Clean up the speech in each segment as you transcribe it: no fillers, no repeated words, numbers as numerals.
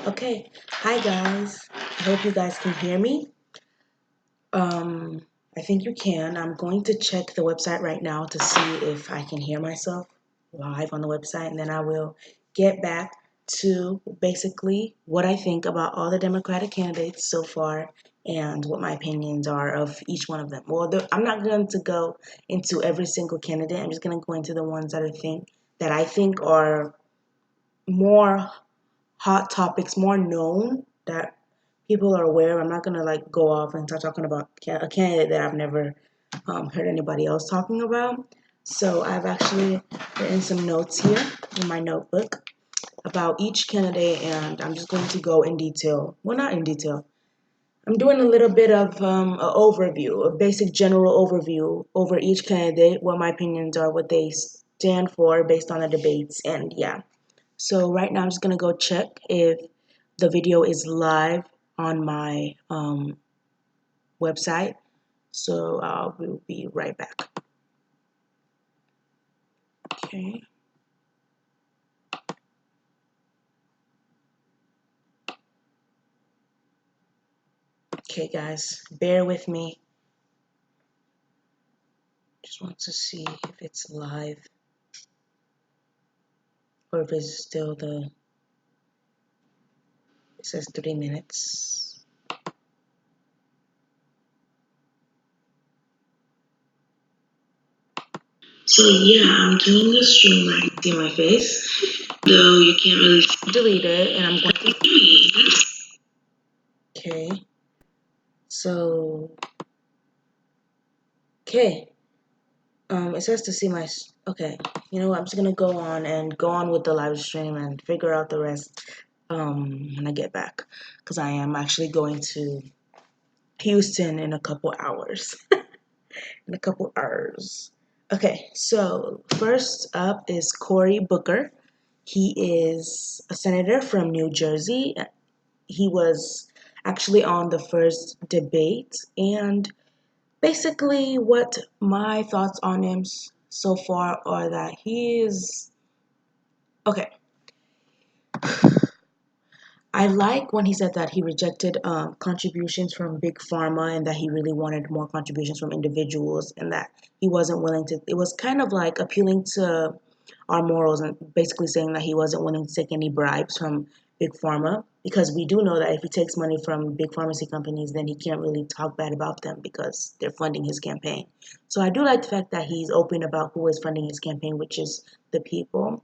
Okay, hi guys. I hope you guys can hear me. Um, I think you can. I'm going to check the website right now to see if I can hear myself live on the website, and then I will get back to basically what I think about all the Democratic candidates so far and what my opinions are of each one of them. I'm not going to go into every single candidate. I'm just going to go into the ones that I think are more hot topics, more known that people are aware. I'm not gonna like go off and start talking about a candidate that I've never heard anybody else talking about. So I've actually written some notes here in my notebook about each candidate, and I'm just going to go in detail. Well, not in detail. I'm doing a little bit of an overview, a basic general overview over each candidate, what my opinions are, what they stand for based on the debates, and yeah. So right now I'm just gonna go check if the video is live on my website. So we'll be right back. Okay. Okay, guys, bear with me. Just want to see if it's live or if it's still it says 3 minutes. So yeah, I'm doing the stream right. See my face, though you can't really delete it, and I'm going to. Okay. So okay. It says to see my. Okay. You know what? I'm just gonna go on with the live stream and figure out the rest when I get back, because I am actually going to Houston in a couple hours. In a couple hours. Okay, so first up is Cory Booker. He is a senator from New Jersey. He was actually on the first debate, and basically what my thoughts on him so far are that he is okay. I like when he said that he rejected contributions from big pharma and that he really wanted more contributions from individuals and that he wasn't willing to. It was kind of like appealing to our morals and basically saying that he wasn't willing to take any bribes from big pharma, because we do know that if he takes money from big pharmacy companies, then he can't really talk bad about them because they're funding his campaign. So I do like the fact that he's open about who is funding his campaign, which is the people.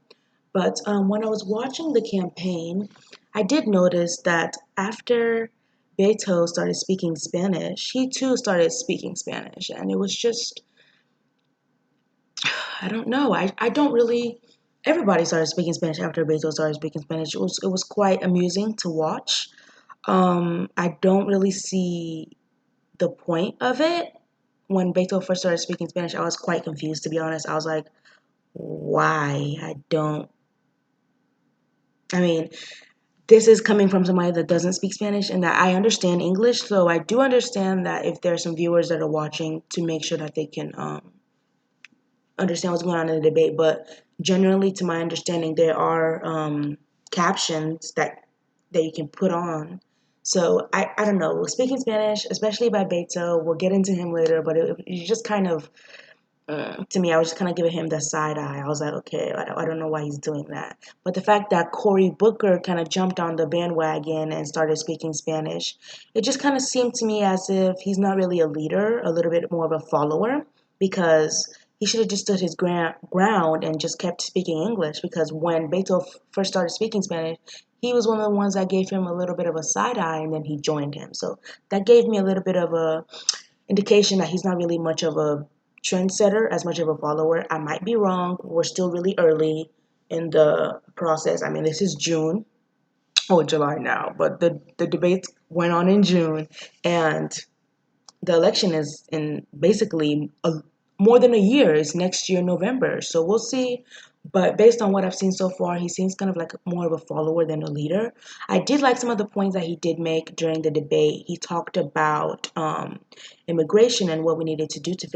But when I was watching the campaign, I did notice that after Beto started speaking Spanish, he too started speaking Spanish. And it was just, I don't know. I don't really. Everybody started speaking Spanish after Beto started speaking Spanish. It was quite amusing to watch. I don't really see the point of it. When Beto first started speaking Spanish, I was quite confused, to be honest. I was like, why? I don't. I mean, this is coming from somebody that doesn't speak Spanish and that I understand English. So I do understand that if there are some viewers that are watching, to make sure that they can understand what's going on in the debate. But generally, to my understanding, there are captions that you can put on. So I don't know. Speaking Spanish, especially by Beto, we'll get into him later, but it just kind of to me, I was just kind of giving him the side eye. I was like, okay, I don't know why he's doing that. But the fact that Cory Booker kind of jumped on the bandwagon and started speaking Spanish, it just kind of seemed to me as if he's not really a leader, a little bit more of a follower, because he should have just stood his ground and just kept speaking English. Because when Beto first started speaking Spanish, he was one of the ones that gave him a little bit of a side eye, and then he joined him. So that gave me a little bit of a indication that he's not really much of a trendsetter, as much of a follower. I might be wrong. We're still really early in the process. I mean, this is June or July now, but the debate went on in June, and the election is in basically more than a year. It's next year, November. So we'll see. But based on what I've seen so far, he seems kind of like more of a follower than a leader. I did like some of the points that he did make during the debate. He talked about immigration and what we needed to do to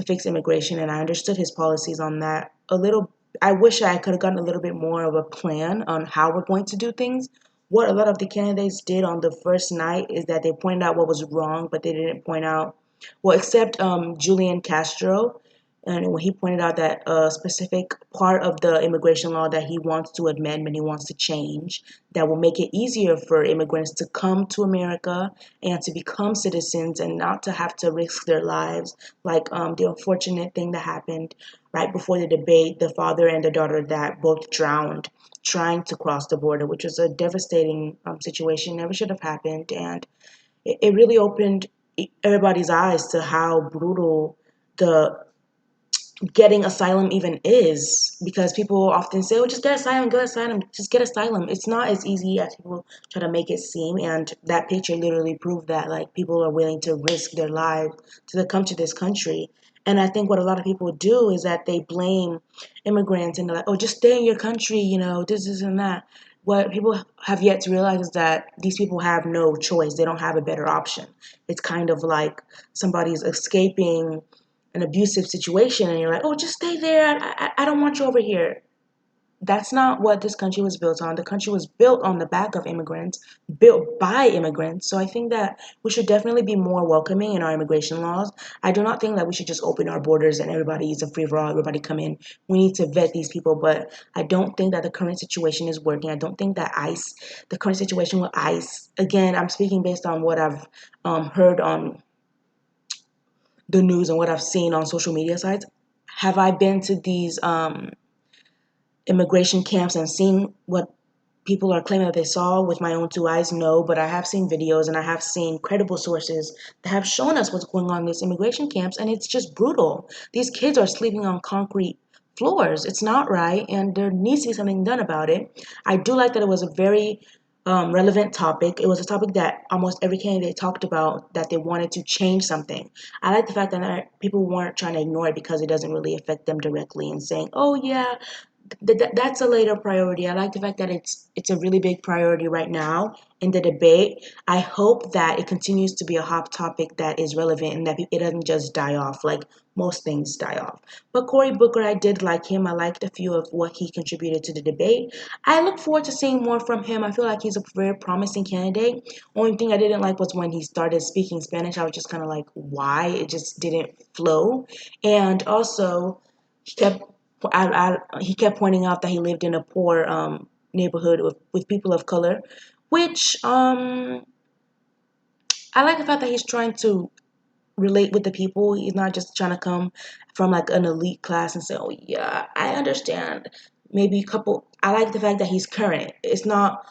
fix immigration, and I understood his policies on that a little. I wish I could have gotten a little bit more of a plan on how we're going to do things what a lot of the candidates did on the first night is that they pointed out what was wrong, but they didn't point out, well, except Julian Castro. And when he pointed out that a specific part of the immigration law that he wants to amend and he wants to change, that will make it easier for immigrants to come to America and to become citizens and not to have to risk their lives, like the unfortunate thing that happened right before the debate, the father and the daughter that both drowned trying to cross the border, which was a devastating situation, never should have happened. And it really opened everybody's eyes to how brutal the getting asylum even is, because people often say, oh, just get asylum, just get asylum. It's not as easy as people try to make it seem. And that picture literally proved that, like, people are willing to risk their lives to come to this country. And I think what a lot of people do is that they blame immigrants and they're like, oh, just stay in your country, this and that. What people have yet to realize is that these people have no choice. They don't have a better option. It's kind of like somebody's escaping an abusive situation and you're like, oh, just stay there. I don't want you over here. That's not what this country was built on. The country was built on the back of immigrants, built by immigrants. So I think that we should definitely be more welcoming in our immigration laws. I do not think that we should just open our borders and everybody is a free for all, everybody come in. We need to vet these people, but I don't think that the current situation is working. I don't think that the current situation with ICE, again, I'm speaking based on what I've heard on the news and what I've seen on social media sites. Have I been to these immigration camps and seen what people are claiming that they saw with my own two eyes? No, but I have seen videos and I have seen credible sources that have shown us what's going on in these immigration camps, and it's just brutal. These kids are sleeping on concrete floors. It's not right, and there needs to be something done about it. I do like that it was a very relevant topic. It was a topic that almost every candidate talked about, that they wanted to change something. I like the fact that people weren't trying to ignore it because it doesn't really affect them directly and saying, oh, yeah, that's a later priority. I like the fact that it's a really big priority right now in the debate. I hope that it continues to be a hot topic that is relevant and that it doesn't just die off like most things die off. But Cory Booker, I did like him. I liked a few of what he contributed to the debate. I look forward to seeing more from him. I feel like he's a very promising candidate. Only thing I didn't like was when he started speaking Spanish. I was just kind of like, why? It just didn't flow. And also, he kept he kept pointing out that he lived in a poor neighborhood with people of color, which I like the fact that he's trying to relate with the people. He's not just trying to come from like an elite class and say, oh yeah, I understand. Maybe a couple. I like the fact that he's current. It's not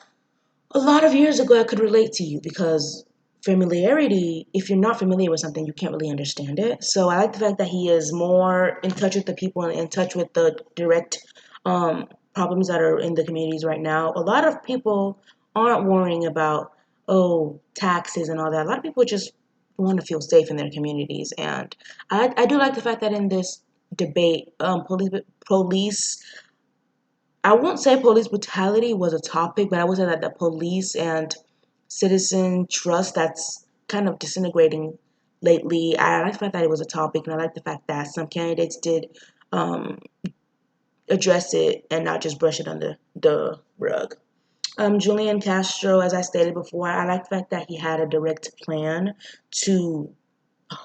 a lot of years ago I could relate to you, because familiarity, if you're not familiar with something, you can't really understand it. So I like the fact that he is more in touch with the people and in touch with the direct problems that are in the communities right now. A lot of people aren't worrying about, oh, taxes and all that. A lot of people just want to feel safe in their communities. And I do like the fact that in this debate, police, I won't say police brutality was a topic, but I would say that the police and citizen trust that's kind of disintegrating lately. I like the fact that it was a topic, and I like the fact that some candidates did um, address it and not just brush it under the rug. Julian Castro, as I stated before, I like the fact that he had a direct plan to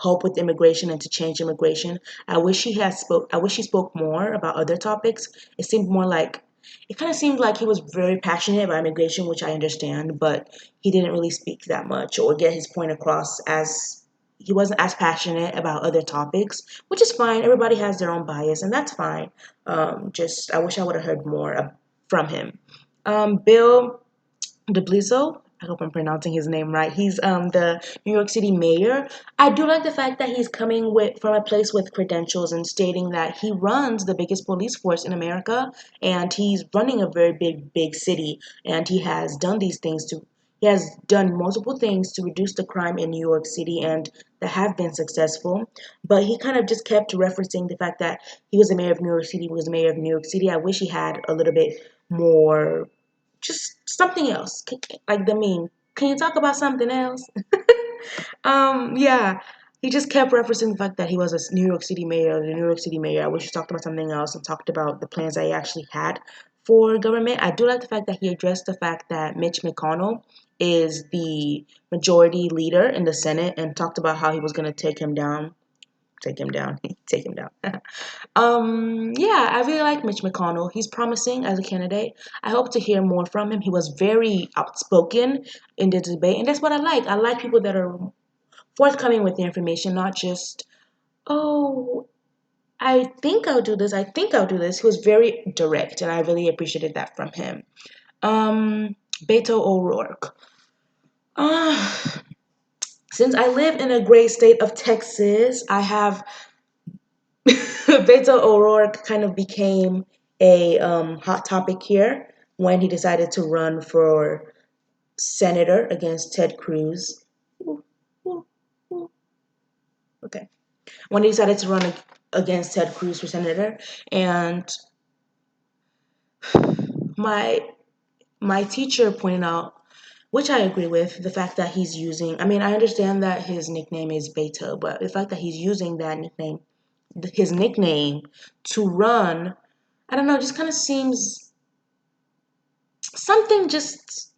help with immigration and to change immigration. I wish he spoke more about other topics. It kind of seemed like he was very passionate about immigration, which I understand, but he didn't really speak that much or get his point across, as he wasn't as passionate about other topics, which is fine. Everybody has their own bias, and that's fine. Just I wish I would have heard more from him. Bill de Blasio. I hope I'm pronouncing his name right. He's the New York City mayor. I do like the fact that he's coming from a place with credentials and stating that he runs the biggest police force in America, and he's running a very big city, and he has done multiple things to reduce the crime in New York City, and that have been successful. But he kind of just kept referencing the fact that he was the mayor of New York City, he was the mayor of New York City. I wish he had a little bit more, just something else. Like the meme. Can you talk about something else? Yeah. He just kept referencing the fact that he was a New York City mayor, the New York City mayor. I wish he talked about something else and talked about the plans that he actually had for government. I do like the fact that he addressed the fact that Mitch McConnell is the majority leader in the Senate and talked about how he was going to take him down. Take him down. Take him down. Yeah, I really like Mitch McConnell. He's promising as a candidate. I hope to hear more from him. He was very outspoken in the debate, and that's what I like. I like people that are forthcoming with the information, not just, oh, I think I'll do this. I think I'll do this. He was very direct, and I really appreciated that from him. Um, Beto O'Rourke. Uh, since I live in a great state of Texas, I have Beto O'Rourke kind of became a hot topic here when he decided to run for senator against Ted Cruz. Ooh, ooh, ooh. Okay. When he decided to run against Ted Cruz for senator, and my my teacher pointed out, which I agree with, the fact that he's using. I mean, I understand that his nickname is Beto, but the fact that he's using that nickname, his nickname, to run, I don't know, just kind of seems something just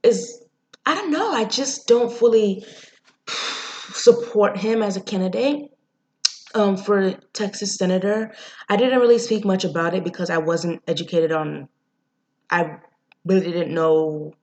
is. I don't know. I just don't fully support him as a candidate for Texas senator. I didn't really speak much about it because I wasn't educated on. I really didn't know,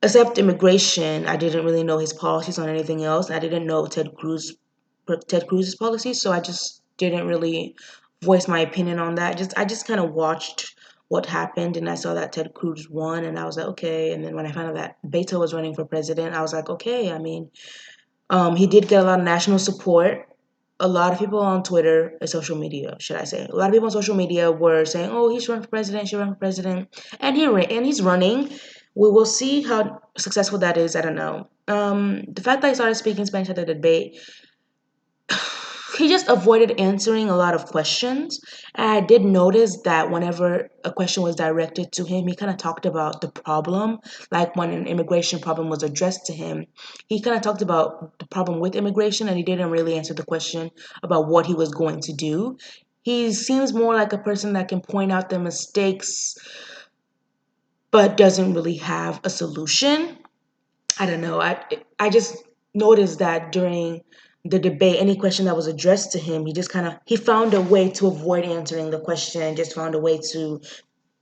except immigration. I didn't really know his policies on anything else. I didn't know Ted Cruz's policies, so I just didn't really voice my opinion on that. Just I just kind of watched what happened, and I saw that Ted Cruz won, and I was like, okay. And then when I found out that Beto was running for president, I was like, okay. I mean, he did get a lot of national support. A lot of people on Twitter and social media, should I say, a lot of people on social media were saying, "Oh, he should run for president. He should run for president," and he's running. We will see how successful that is. I don't know. The fact that he started speaking Spanish at the debate, he just avoided answering a lot of questions. And I did notice that whenever a question was directed to him, he kind of talked about the problem. Like when an immigration problem was addressed to him, he kind of talked about the problem with immigration and he didn't really answer the question about what he was going to do. He seems more like a person that can point out the mistakes but doesn't really have a solution. I don't know. I just noticed that during the debate, any question that was addressed to him, he just kind of he found a way to avoid answering the question and just found a way to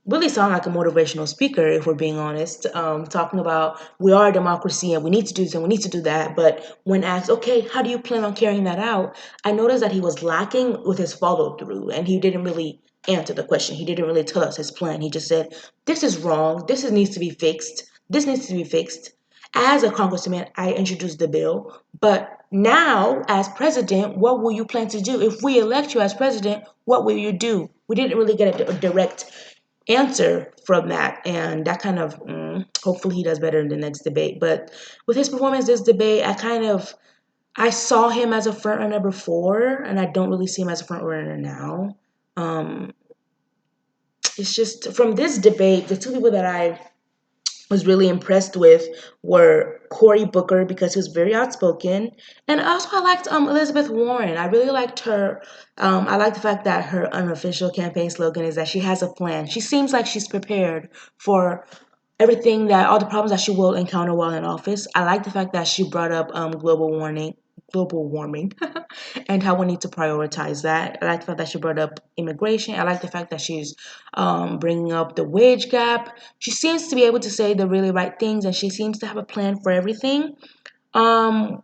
really sound like a motivational speaker, if we're being honest, talking about we are a democracy and we need to do this and we need to do that. But when asked, okay, how do you plan on carrying that out? I noticed that he was lacking with his follow through and he didn't really answer the question. He didn't really tell us his plan. He just said, this is wrong. Needs to be fixed. This needs to be fixed. As a congressman, I introduced the bill. But now, as president, what will you plan to do? If we elect you as president, what will you do? We didn't really get a direct answer from that, and that kind of hopefully he does better in the next debate. But with his performance this debate, I saw him as a front runner before and I don't really see him as a front runner now. um it's just from this debate, the two people that I was really impressed with were Cory Booker because he was very outspoken, and also I liked Elizabeth Warren. I really liked her. I like the fact that her unofficial campaign slogan is that she has a plan. She seems like she's prepared for everything that all the problems that she will encounter while in office. I like the fact that she brought up global warming, and how we need to prioritize that. I like the fact that she brought up immigration. I like the fact that she's bringing up the wage gap. She seems to be able to say the really right things, and she seems to have a plan for everything. Um,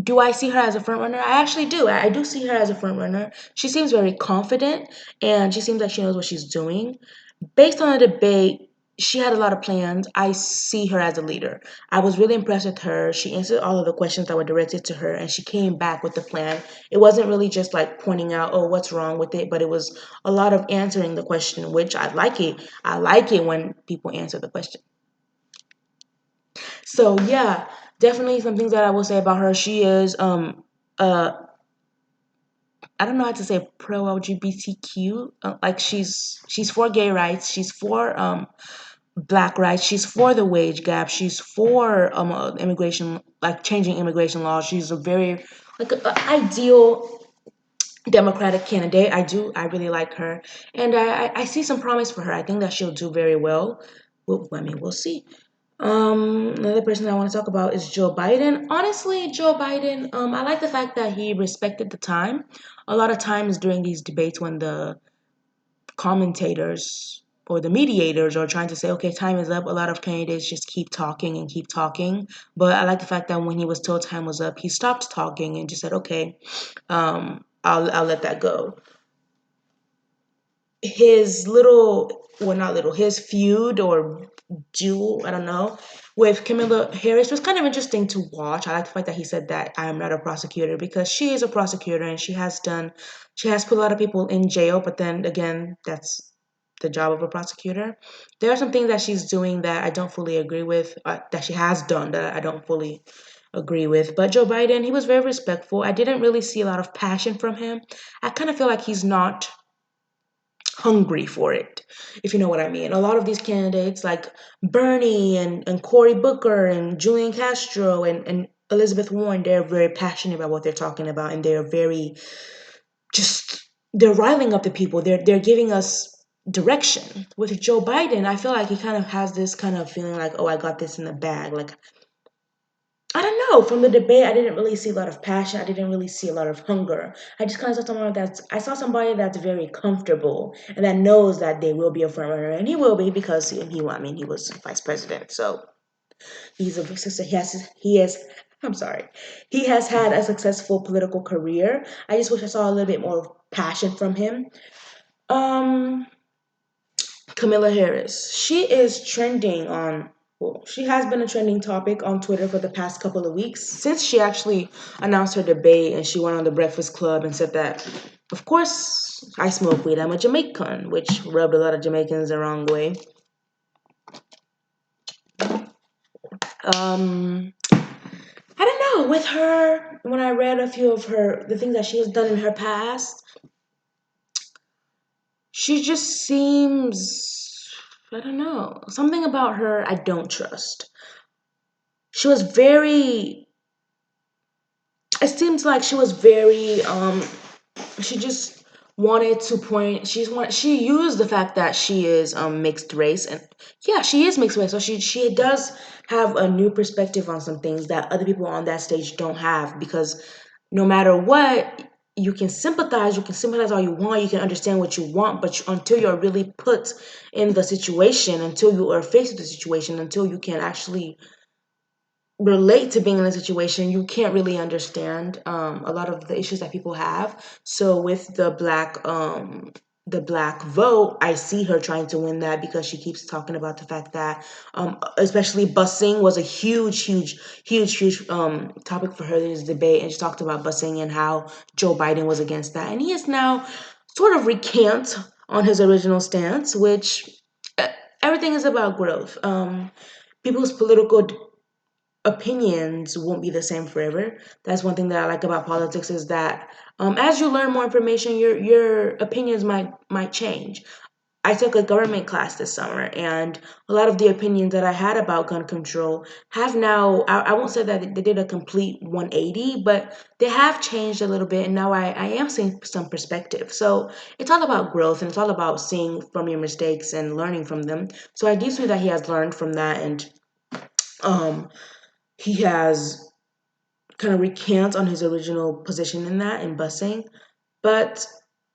do I see her as a front runner? I actually do. I do see her as a front runner. She seems very confident, and she seems like she knows what she's doing. Based on the debate, she had a lot of plans. I see her as a leader. I was really impressed with her. She answered all of the questions that were directed to her and she came back with the plan. It wasn't really just like pointing out, oh, what's wrong with it, but it was a lot of answering the question, which I like it. I like it when people answer the question. So, yeah, definitely some things that I will say about her. She is uh I don't know how to say pro LGBTQ. Like she's for gay rights. She's for black rights. She's for the wage gap. She's for immigration, like changing immigration laws. She's a very like a ideal Democratic candidate. I really like her, and I see some promise for her. I think that she'll do very well. I mean, we'll see. Another person I want to talk about is Joe Biden. Honestly, Joe Biden, I like the fact that he respected the time. A lot of times during these debates, when the commentators or the mediators are trying to say, okay, time is up, a lot of candidates just keep talking and keep talking. But I like the fact that when he was told time was up, he stopped talking and just said, okay, I'll let that go. His little, well, not little, his feud or duel, I don't know, with Camilla Harris was kind of interesting to watch. I like the fact that he said that I am not a prosecutor, because she is a prosecutor and she has put a lot of people in jail, but then again, that's the job of a prosecutor. There are some things that she's doing that I don't fully agree with, that she has done that I don't fully agree with. But Joe Biden, he was very respectful. I didn't really see a lot of passion from him. I kind of feel like he's not hungry for it, if you know what I mean. A lot of these candidates, like Bernie and Cory Booker and Julian Castro and Elizabeth Warren, they're very passionate about what they're talking about, and they're very just they're riling up the people. They're giving us direction. With Joe Biden, I feel like he kind of has this kind of feeling like, oh, I got this in the bag. Like, I don't know. From the debate, I didn't really see a lot of passion. I didn't really see a lot of hunger. I saw somebody that's very comfortable and that knows that they will be a front runner, and he will be, because I mean, he was vice president, so he's a success. I'm sorry, he has had a successful political career. I just wish I saw a little bit more passion from him. Um, Camilla Harris. She is trending on, well, she has been a trending topic on Twitter for the past couple of weeks, since she actually announced her debate and she went on the Breakfast Club and said that, of course, I smoke weed. I'm a Jamaican, which rubbed a lot of Jamaicans the wrong way. I don't know. With her, when I read a few of the things that she has done in her past, she just seems, I don't know, something about her I don't trust. She was very it seems like she was very she just wanted to point she used the fact that she is mixed race, and yeah, she is mixed race, so she does have a new perspective on some things that other people on that stage don't have, because no matter what, you can sympathize all you want, you can understand what you want, but until you're really put in the situation, until you are faced with the situation, until you can actually relate to being in a situation, you can't really understand a lot of the issues that people have. So with the black vote, I see her trying to win that, because she keeps talking about the fact that especially busing was a huge topic for her in this debate, and she talked about busing and how Joe Biden was against that, and he is now sort of recant on his original stance, which uh, everything is about growth. People's political opinions won't be the same forever. That's one thing that I like about politics, is that as you learn more information, your opinions might change. I took a government class this summer, and a lot of the opinions that I had about gun control have now, I won't say that they did a complete 180, but they have changed a little bit, and now I am seeing some perspective. So it's all about growth, and it's all about seeing from your mistakes and learning from them. So I do see that he has learned from that, and um, he has kind of recant on his original position in that, in busing. But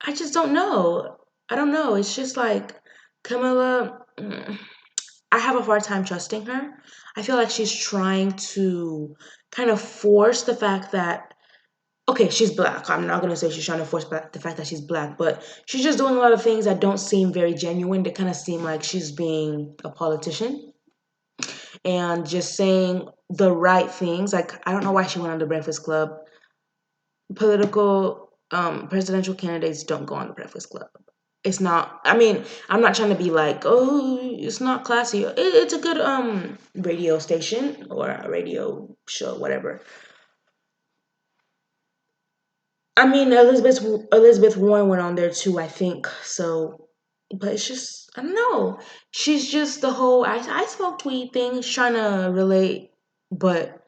I just don't know. I don't know. It's just like Camilla, I have a hard time trusting her. I feel like she's trying to kind of force the fact that, okay, she's black. I'm not going to say she's trying to force back the fact that she's black, but she's just doing a lot of things that don't seem very genuine. They kind of seem like she's being a politician and just saying the right things. Like, I don't know why she went on the Breakfast Club. Political presidential candidates don't go on the Breakfast Club. It's not. I mean, I'm not trying to be like, oh, it's not classy. It's a good radio station or a radio show, whatever. I mean, Elizabeth Warren went on there too, I think. So, but it's just, I don't know. She's just the whole I smoke weed thing. She's trying to relate, but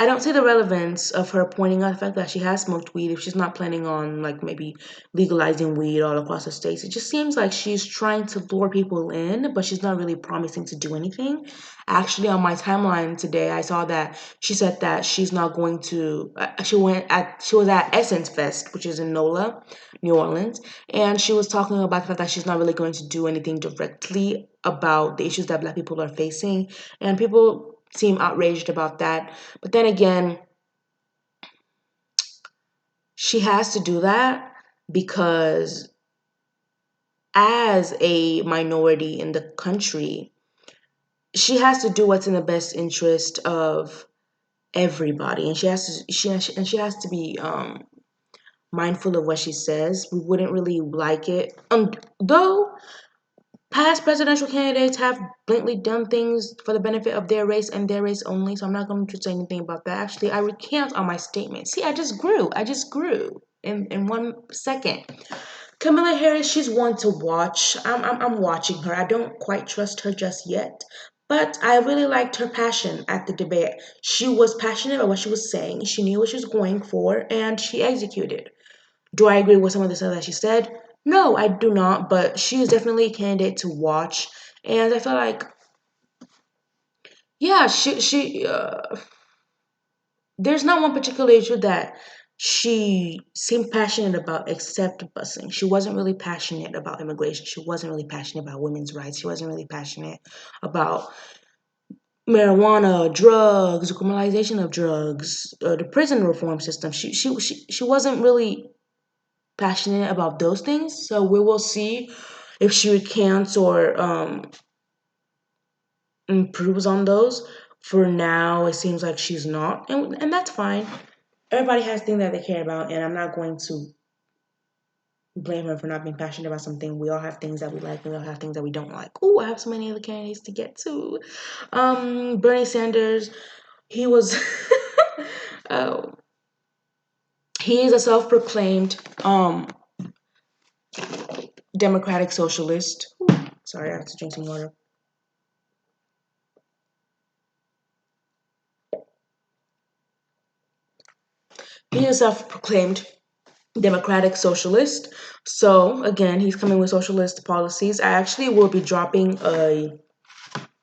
I don't see the relevance of her pointing out the fact that she has smoked weed if she's not planning on like maybe legalizing weed all across the states. It just seems like she's trying to lure people in, but she's not really promising to do anything. Actually, on my timeline today, I saw that she said that she's not going to. She was at Essence Fest, which is in NOLA, New Orleans, and she was talking about the fact that she's not really going to do anything directly about the issues that Black people are facing, and people seem outraged about that. But then again, she has to do that because as a minority in the country, she has to do what's in the best interest of everybody, and she has to be mindful of what she says. We wouldn't really like it, though past presidential candidates have blatantly done things for the benefit of their race and their race only, so I'm not going to say anything about that. Actually, I recant on my statement. See, I just grew. In 1 second. Kamala Harris, she's one to watch. I'm watching her. I don't quite trust her just yet, but I really liked her passion at the debate. She was passionate about what she was saying. She knew what she was going for, and she executed. Do I agree with some of the stuff that she said? No, I do not, but she is definitely a candidate to watch. And I feel like, yeah, there's not one particular issue that she seemed passionate about except busing. She wasn't really passionate about immigration. She wasn't really passionate about women's rights. She wasn't really passionate about marijuana, drugs, criminalization of drugs, the prison reform system. She wasn't really passionate about those things. So we will see if she recants or improves on those. For now, it seems like she's not, and that's fine. Everybody has things that they care about, and I'm not going to blame her for not being passionate about something. We all have things that we like, we all have things that we don't like. Oh, I have so many other candidates to get to. Bernie Sanders, he was, uh, he is a self-proclaimed democratic socialist. Sorry, I have to drink some water. He is self-proclaimed democratic socialist. So again, he's coming with socialist policies. I actually will be dropping a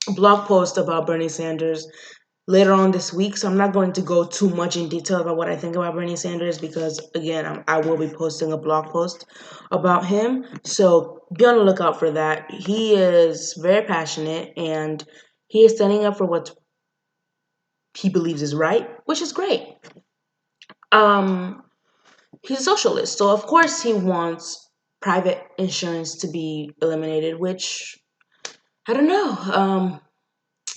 blog post about Bernie Sanders later on this week. So I'm not going to go too much in detail about what I think about Bernie Sanders because again, I will be posting a blog post about him. So be on the lookout for that. He is very passionate and he is standing up for what he believes is right, which is great. Um, he's a socialist, so of course he wants private insurance to be eliminated, which I don't know.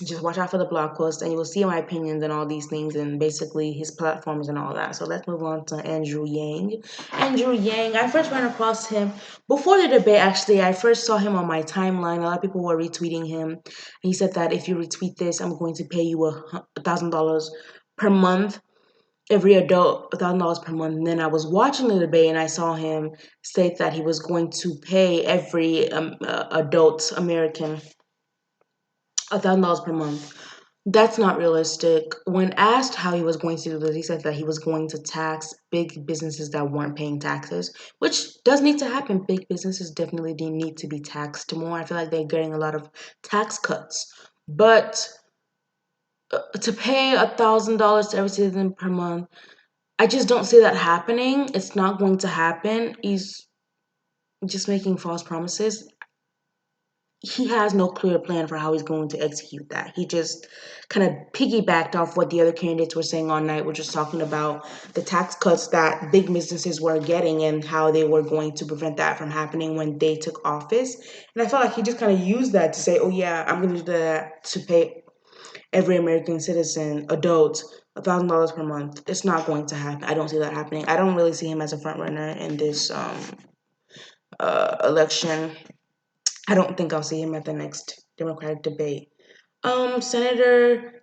Just watch out for the blog post and you will see my opinions and all these things and basically his platforms and all that. So let's move on to Andrew Yang. Andrew Yang, I first ran across him before the debate. Actually, I first saw him on my timeline. A lot of people were retweeting him. He said that if you retweet this, I'm going to pay you $1,000 per month, every adult $1,000 per month. And then I was watching the debate and I saw him state that he was going to pay every adult American $1,000 per month. That's not realistic. When asked how he was going to do this, he said that he was going to tax big businesses that weren't paying taxes, which does need to happen. Big businesses definitely do need to be taxed more. I feel like they're getting a lot of tax cuts. But to pay $1,000 to every citizen per month, I just don't see that happening. It's not going to happen. He's just making false promises. He has no clear plan for how he's going to execute that. He just kind of piggybacked off what the other candidates were saying all night, which was talking about the tax cuts that big businesses were getting and how they were going to prevent that from happening when they took office. And I felt like he just kind of used that to say, oh, yeah, I'm going to do that to pay every American citizen, adult, $1,000 per month. It's not going to happen. I don't see that happening. I don't really see him as a front runner in this election. I don't think I'll see him at the next Democratic debate. Senator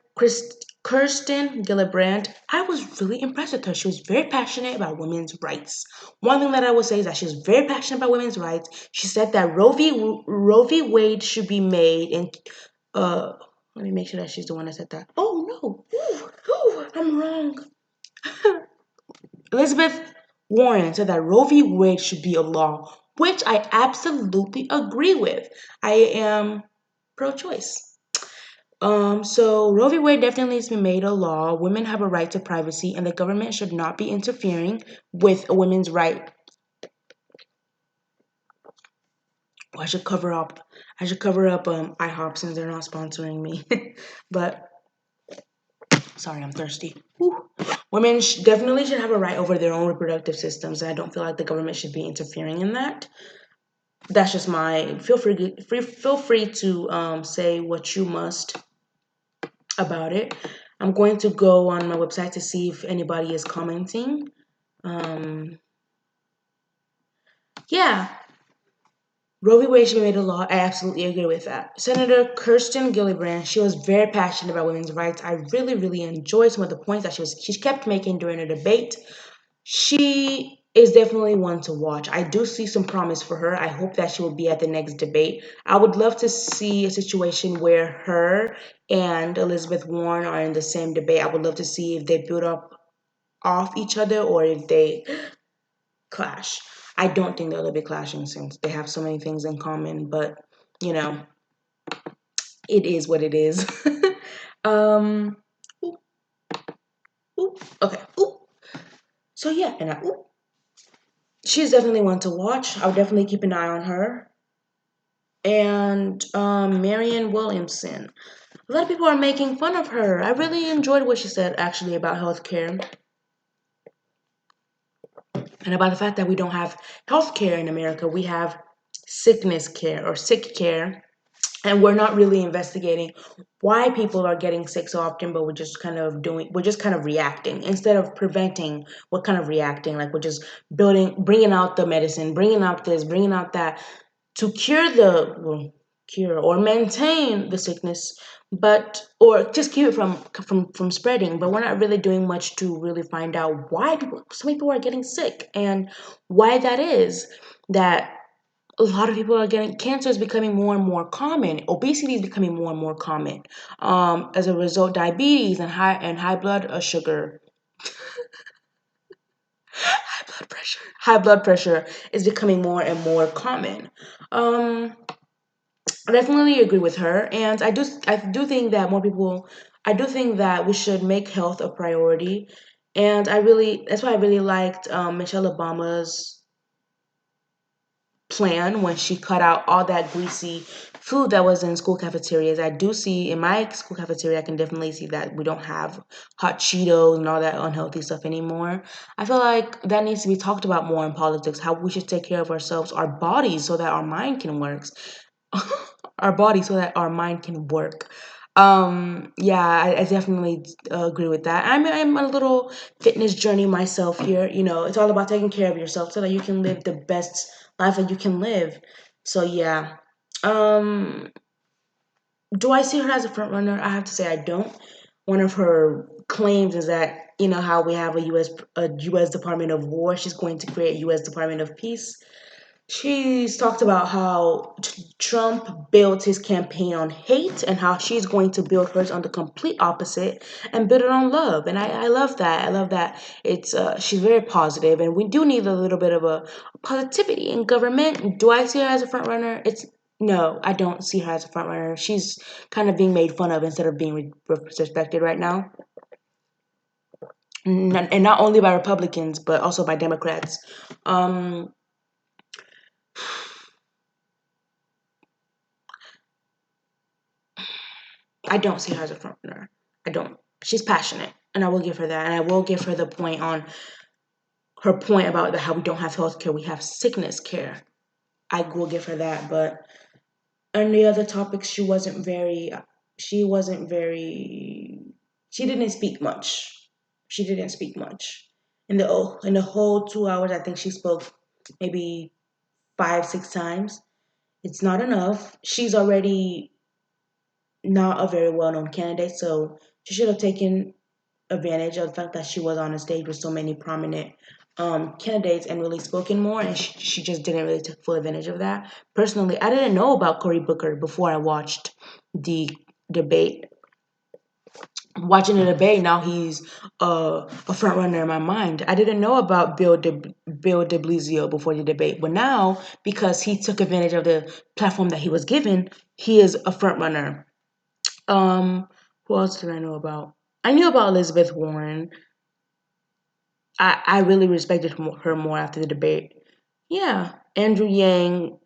Kirsten Gillibrand, I was really impressed with her. She was very passionate about women's rights. One thing that I would say is that she was very passionate about women's rights. She said that Roe v. Wade should be made, and let me make sure that she's the one that said that. Oh no! Ooh, ooh. I'm wrong. Elizabeth Warren said that Roe v. Wade should be a law, which I absolutely agree with. I am pro-choice. So Roe v. Wade definitely needs to be made a law. Women have a right to privacy, and the government should not be interfering with a woman's right. Oh, I should cover up IHOP since they're not sponsoring me. But sorry, I'm thirsty. Whew. Women definitely should have a right over their own reproductive systems. I don't feel like the government should be interfering in that. That's just my feel free to say what you must about it. I'm going to go on my website to see if anybody is commenting. Um, yeah, Roe v. Wade should be made a law. I absolutely agree with that. Senator Kirsten Gillibrand, she was very passionate about women's rights. I really, really enjoyed some of the points that she kept making during the debate. She is definitely one to watch. I do see some promise for her. I hope that she will be at the next debate. I would love to see a situation where her and Elizabeth Warren are in the same debate. I would love to see if they build up off each other or if they clash. I don't think they'll be clashing since they have so many things in common, but you know, it is what it is. um, ooh, ooh, okay. Ooh. So yeah, she's definitely one to watch. I'll definitely keep an eye on her. And Marianne Williamson. A lot of people are making fun of her. I really enjoyed what she said actually about healthcare and about the fact that we don't have healthcare in America. We have sickness care or sick care, and we're not really investigating why people are getting sick so often, but we're just kind of reacting instead of preventing. We're kind of reacting, like we're just bringing out the medicine, bringing out this, bringing out that to cure or maintain the sickness, but or just keep it from spreading. But we're not really doing much to really find out why some people are getting sick and why that is. That a lot of people are getting cancer is becoming more and more common. Obesity is becoming more and more common. As a result, diabetes and high blood sugar, high blood pressure is becoming more and more common. Um, I definitely agree with her, and I do think that more people. I do think that we should make health a priority, and that's why I really liked Michelle Obama's plan when she cut out all that greasy food that was in school cafeterias. I do see in my school cafeteria, I can definitely see that we don't have hot Cheetos and all that unhealthy stuff anymore. I feel like that needs to be talked about more in politics, how we should take care of ourselves, our bodies, so that our mind can work. Our body so that our mind can work. Yeah, I definitely agree with that. I'm a little fitness journey myself here. You know, it's all about taking care of yourself so that you can live the best life that you can live. So yeah. Um, do I see her as a front runner? I have to say I don't. One of her claims is that how we have a U.S. Department of War. She's going to create a U.S. Department of Peace. She's talked about how Trump built his campaign on hate and how she's going to build hers on the complete opposite and build it on love. And I love that. I love that she's very positive, and we do need a little bit of a positivity in government. Do I see her as a front runner? It's No, I don't see her as a front runner. She's kind of being made fun of instead of being respected right now. And not only by Republicans, but also by Democrats. Um, I don't see her as a front runner. I don't. She's passionate, and I will give her that. And I will give her the point on her point about how we don't have health care, we have sickness care. I will give her that. But on the other topics, she wasn't very, she didn't speak much. She didn't speak much. In the whole 2 hours, I think she spoke maybe 5, 6 times. It's not enough. She's already not a very well known candidate, so she should have taken advantage of the fact that she was on a stage with so many prominent candidates and really spoken more, and she just didn't really take full advantage of that. Personally, I didn't know about Cory Booker before I watched the debate. watching the debate, now he's a front runner in my mind. I didn't know about Bill de Blasio before the debate, but now because he took advantage of the platform that he was given, he is a front runner. Um, who else did I know about? I knew about Elizabeth Warren. I really respected her more after the debate. Yeah, Andrew Yang.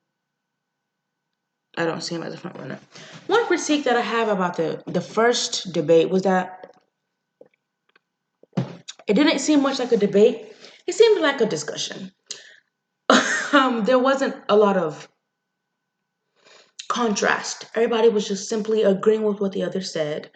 I don't see him as a front runner. One critique that I have about the first debate was that it didn't seem much like a debate. It seemed like a discussion. There wasn't a lot of contrast. Everybody was just simply agreeing with what the other said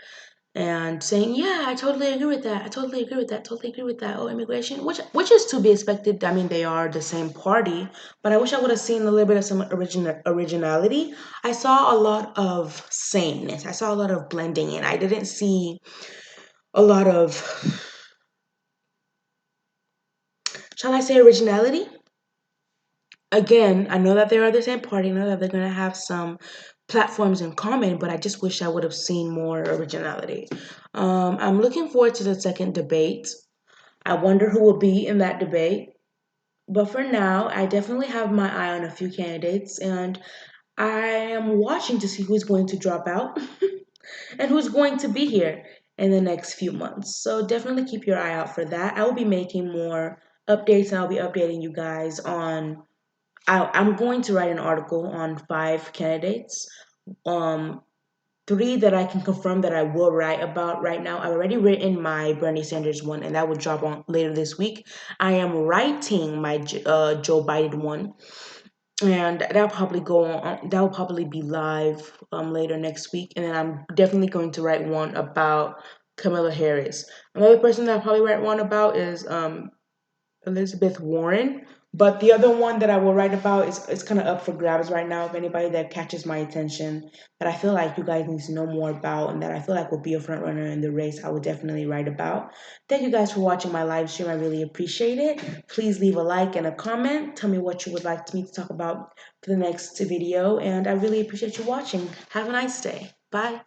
and saying, "Yeah, I totally agree with that. I totally agree with that. Totally agree with that." Oh, immigration, which is to be expected. I mean, they are the same party, but I wish I would have seen a little bit of some originality. I saw a lot of sameness. I saw a lot of blending in. I didn't see a lot of, shall I say, originality. Again, I know that they are the same party. I know that they're gonna have some platforms in common, but I just wish I would have seen more originality. I'm looking forward to the second debate. I wonder who will be in that debate. But for now, I definitely have my eye on a few candidates, and I am watching to see who's going to drop out and who's going to be here in the next few months. So definitely keep your eye out for that. I will be making more updates, and I'll be updating you guys on. I'm going to write an article on 5 candidates. Um, 3 that I can confirm that I will write about right now. I've already written my Bernie Sanders one, and that will drop on later this week. I am writing my Joe Biden one, and that'll probably go on. That will probably be live later next week. And then I'm definitely going to write one about Kamala Harris. Another person that I'll probably write one about is Elizabeth Warren. But the other one that I will write about is kind of up for grabs right now. If anybody that catches my attention that I feel like you guys need to know more about and that I feel like will be a front runner in the race, I will definitely write about. Thank you guys for watching my live stream. I really appreciate it. Please leave a like and a comment. Tell me what you would like me to talk about for the next video. And I really appreciate you watching. Have a nice day. Bye.